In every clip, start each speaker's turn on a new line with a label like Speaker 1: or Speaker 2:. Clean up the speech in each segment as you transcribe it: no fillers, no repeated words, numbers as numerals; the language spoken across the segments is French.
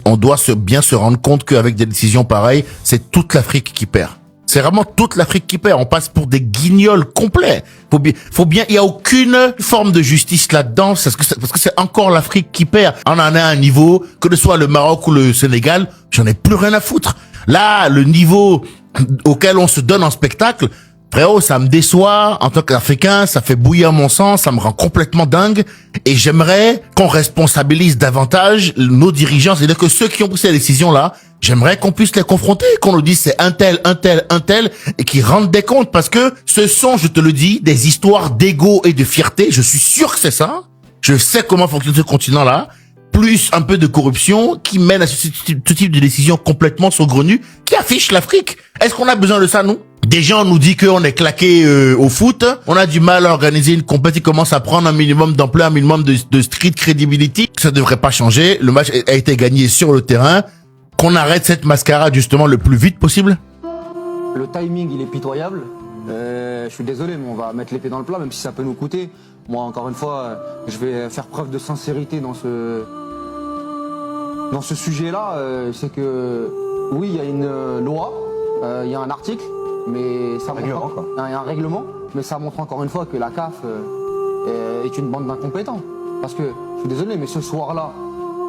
Speaker 1: On doit bien se rendre compte qu'avec des décisions pareilles, c'est toute l'Afrique qui perd. C'est vraiment toute l'Afrique qui perd. On passe pour des guignols complets. Faut bien, il y a aucune forme de justice là-dedans, parce que c'est encore l'Afrique qui perd. On en a un niveau, que ce soit le Maroc ou le Sénégal, j'en ai plus rien à foutre. Là, le niveau auquel on se donne en spectacle, frérot, ça me déçoit en tant qu'Africain, ça fait bouillir mon sang, ça me rend complètement dingue. Et j'aimerais qu'on responsabilise davantage nos dirigeants, c'est-à-dire que ceux qui ont pris ces décisions-là, j'aimerais qu'on puisse les confronter, qu'on nous dise c'est un tel, et qu'ils rendent des comptes, parce que ce sont, je te le dis, des histoires d'ego et de fierté. Je suis sûr que c'est ça. Je sais comment fonctionne ce continent-là. Plus un peu de corruption qui mène à ce type de décision complètement saugrenues qui affiche l'Afrique. Est-ce qu'on a besoin de ça, nous? Des gens nous disent qu'on est claqué au foot, on a du mal à organiser une compétition qui commence à prendre un minimum d'ampleur, un minimum de street credibility. Ça devrait pas changer. Le match a été gagné sur le terrain. Qu'on arrête cette mascarade justement le plus vite possible.
Speaker 2: Le timing, il est pitoyable. Je suis désolé, mais on va mettre l'épée dans le plat, même si ça peut nous coûter. Moi, encore une fois, je vais faire preuve de sincérité dans ce sujet-là. C'est que, oui, il y a une loi, il y a un article, mais ça montre il y a un règlement, mais ça montre encore une fois que la CAF est une bande d'incompétents. Parce que, je suis désolé, mais ce soir-là,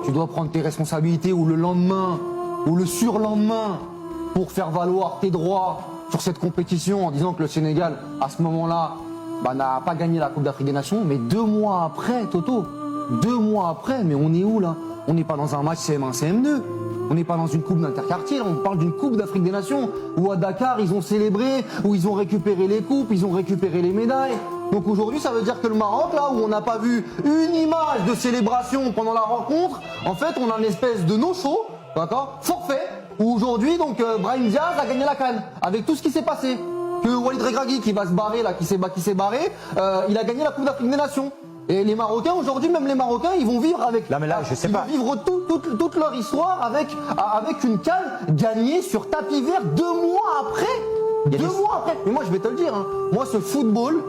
Speaker 2: tu dois prendre tes responsabilités ou le lendemain ou le surlendemain pour faire valoir tes droits sur cette compétition en disant que le Sénégal, à ce moment-là, n'a pas gagné la Coupe d'Afrique des Nations. Mais 2 mois après, Toto, 2 mois après, mais on est où là? On n'est pas dans un match CM1, CM2. On n'est pas dans une coupe d'interquartier, on parle d'une coupe d'Afrique des Nations où à Dakar ils ont célébré, où ils ont récupéré les coupes, ils ont récupéré les médailles. Donc aujourd'hui ça veut dire que le Maroc, là où on n'a pas vu une image de célébration pendant la rencontre, en fait on a une espèce de no-show, d'accord, forfait, où aujourd'hui donc Brahim Diaz a gagné la CAN, avec tout ce qui s'est passé. Que Walid Regragui qui va se barrer là, qui s'est barré, il a gagné la Coupe d'Afrique des Nations. Et les Marocains, aujourd'hui, même les Marocains, ils vont vivre avec.
Speaker 3: Là, mais là, je sais
Speaker 2: ils
Speaker 3: pas.
Speaker 2: vont vivre toute leur histoire avec une CAN gagnée sur tapis vert 2 mois après. 2 mois après. Mais moi, je vais te le dire, hein, moi, ce football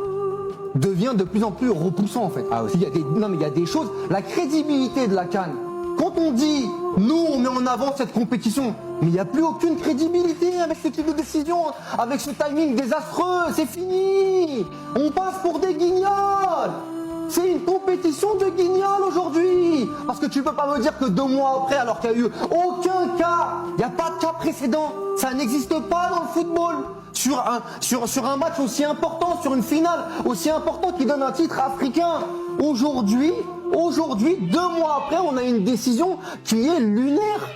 Speaker 2: devient de plus en plus repoussant, en fait.
Speaker 3: Ah, oui.
Speaker 2: Non, mais il y a des choses. La crédibilité de la CAN. Quand on dit, nous, on met en avant cette compétition, mais il n'y a plus aucune crédibilité avec ce type de décision, avec ce timing désastreux. C'est fini. On passe pour des guignols. C'est une compétition de guignols aujourd'hui. Parce que tu peux pas me dire que 2 mois après, alors qu'il n'y a eu aucun cas, il n'y a pas de cas précédent, ça n'existe pas dans le football. Sur un match aussi important, sur une finale aussi importante qui donne un titre africain. Aujourd'hui, 2 mois après, on a une décision qui est lunaire.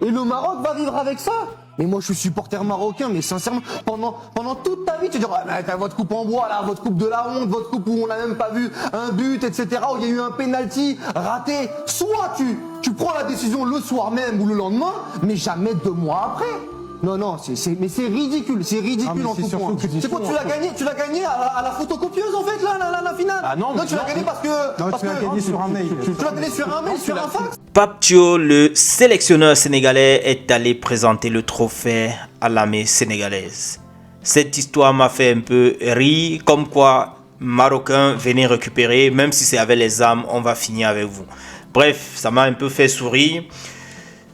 Speaker 2: Et le Maroc va vivre avec ça. Mais moi je suis supporter marocain, mais sincèrement, pendant toute ta vie, tu te dis, t'as votre coupe en bois là, votre coupe de la honte, votre coupe où on n'a même pas vu un but, etc., où il y a eu un penalty raté. Soit tu prends la décision le soir même ou le lendemain, mais jamais 2 mois après. Non, mais c'est ridicule, en tout point. C'est quoi, tu l'as gagné à la photocopieuse en fait, la finale?
Speaker 3: Ah non,
Speaker 2: tu l'as gagné parce que...
Speaker 3: tu l'as gagné sur un mail.
Speaker 2: Tu l'as gagné sur un mail, sur un fax?
Speaker 4: Pape Thio, le sélectionneur sénégalais, est allé présenter le trophée à l'armée sénégalaise. Cette histoire m'a fait un peu rire, comme quoi Marocains, venez récupérer, même si c'est avec les armes, on va finir avec vous. Bref, ça m'a un peu fait sourire.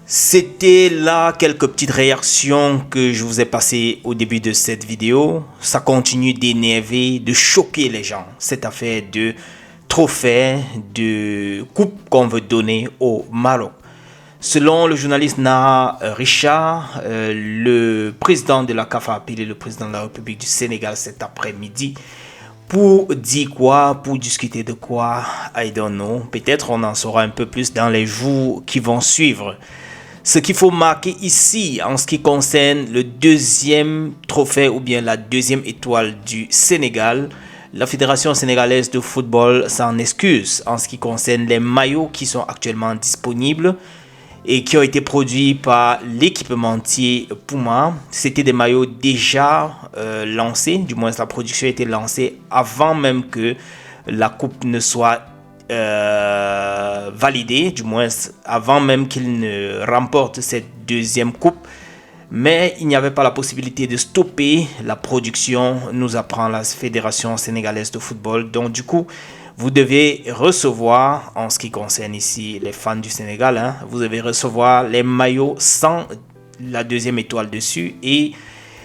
Speaker 4: C'était là quelques petites réactions que je vous ai passées au début de cette vidéo. Ça continue d'énerver, de choquer les gens. Cette affaire de trophée, de coupe qu'on veut donner au Maroc. Selon le journaliste Naha Richard, le président de la CAF a appelé le président de la République du Sénégal cet après-midi. Pour dire quoi? Pour discuter de quoi? I don't know. Peut-être on en saura un peu plus dans les jours qui vont suivre. Ce qu'il faut marquer ici en ce qui concerne le 2e trophée ou bien la 2e étoile du Sénégal, la Fédération sénégalaise de football s'en excuse en ce qui concerne les maillots qui sont actuellement disponibles et qui ont été produits par l'équipementier Puma. C'était des maillots déjà lancés, du moins la production a été lancée avant même que la coupe ne soit validé, du moins avant même qu'il ne remporte cette 2e coupe, mais il n'y avait pas la possibilité de stopper la production, nous apprend la Fédération sénégalaise de football. Donc du coup, vous devez recevoir, en ce qui concerne ici les fans du Sénégal, vous devez recevoir les maillots sans la deuxième étoile dessus et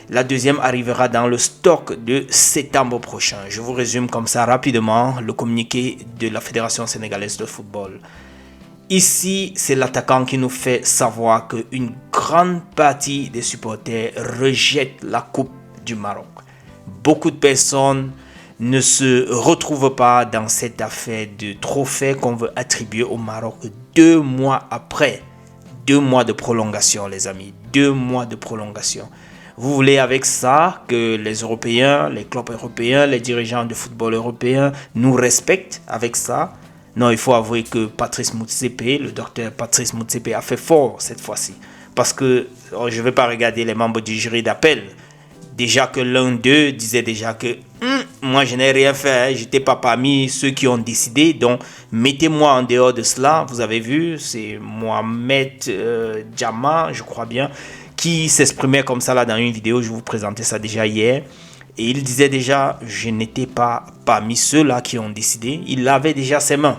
Speaker 4: la deuxième arrivera dans le stock de septembre prochain. Je vous résume comme ça rapidement le communiqué de la Fédération sénégalaise de football. Ici, c'est l'attaquant qui nous fait savoir qu'une grande partie des supporters rejettent la Coupe du Maroc. Beaucoup de personnes ne se retrouvent pas dans cette affaire de trophée qu'on veut attribuer au Maroc 2 mois après. 2 mois de prolongation, les amis. 2 mois de prolongation. Vous voulez avec ça que les Européens, les clubs européens, les dirigeants de football européens nous respectent avec ça? Non, il faut avouer que Patrice Motsepe, le docteur Patrice Motsepe a fait fort cette fois-ci. Parce que je ne vais pas regarder les membres du jury d'appel. Déjà que l'un d'eux disait déjà que moi je n'ai rien fait, je n'étais pas parmi ceux qui ont décidé. Donc mettez-moi en dehors de cela. Vous avez vu, c'est Mohamed Djama, je crois bien, qui s'exprimait comme ça là dans une vidéo. Je vous présentais ça déjà hier. Et il disait déjà, je n'étais pas parmi ceux-là qui ont décidé. Il avait déjà ses mains.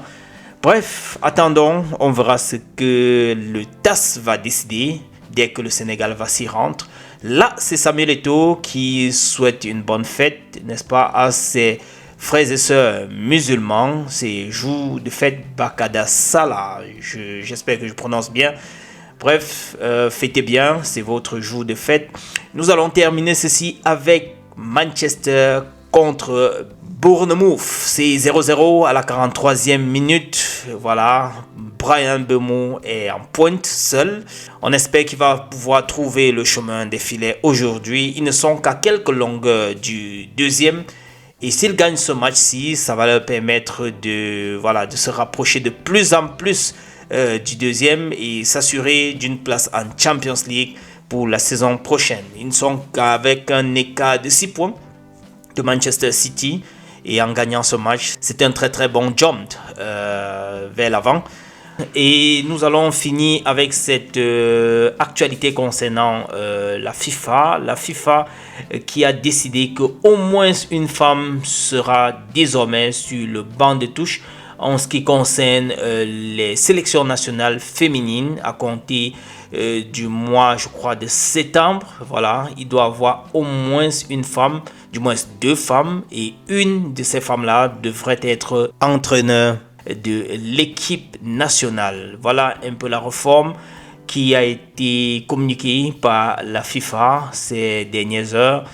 Speaker 4: Bref, attendons, on verra ce que le TAS va décider dès que le Sénégal va s'y rendre. Là, c'est Samuel Eto'o qui souhaite une bonne fête, n'est-ce pas, à ses frères et sœurs musulmans. C'est jour de fête Bakada Salah. J'espère que je prononce bien. Bref, fêtez bien, c'est votre jour de fête. Nous allons terminer ceci avec Manchester contre Bournemouth. C'est 0-0 à la 43e minute. Voilà, Bryan Mbeumo est en pointe seul. On espère qu'il va pouvoir trouver le chemin des filets aujourd'hui. Ils ne sont qu'à quelques longueurs du deuxième. Et s'ils gagnent ce match-ci, ça va leur permettre de se rapprocher de plus en plus du deuxième et s'assurer d'une place en Champions League pour la saison prochaine. Ils ne sont qu'avec un écart de 6 points de Manchester City. Et en gagnant ce match, c'est un très très bon jump vers l'avant. Et nous allons finir avec cette actualité concernant la FIFA. La FIFA qui a décidé qu'au moins une femme sera désormais sur le banc de touche en ce qui concerne les sélections nationales féminines à compter du mois, je crois, de septembre. Voilà, il doit y avoir au moins une femme, du moins 2 femmes, et une de ces femmes-là devrait être entraîneur de l'équipe nationale. Voilà un peu la réforme qui a été communiquée par la FIFA ces dernières heures.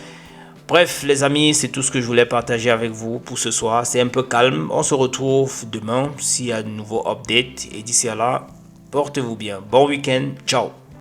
Speaker 4: Bref, les amis, c'est tout ce que je voulais partager avec vous pour ce soir. C'est un peu calme. On se retrouve demain s'il y a de nouveaux updates. Et d'ici là, portez-vous bien. Bon week-end. Ciao.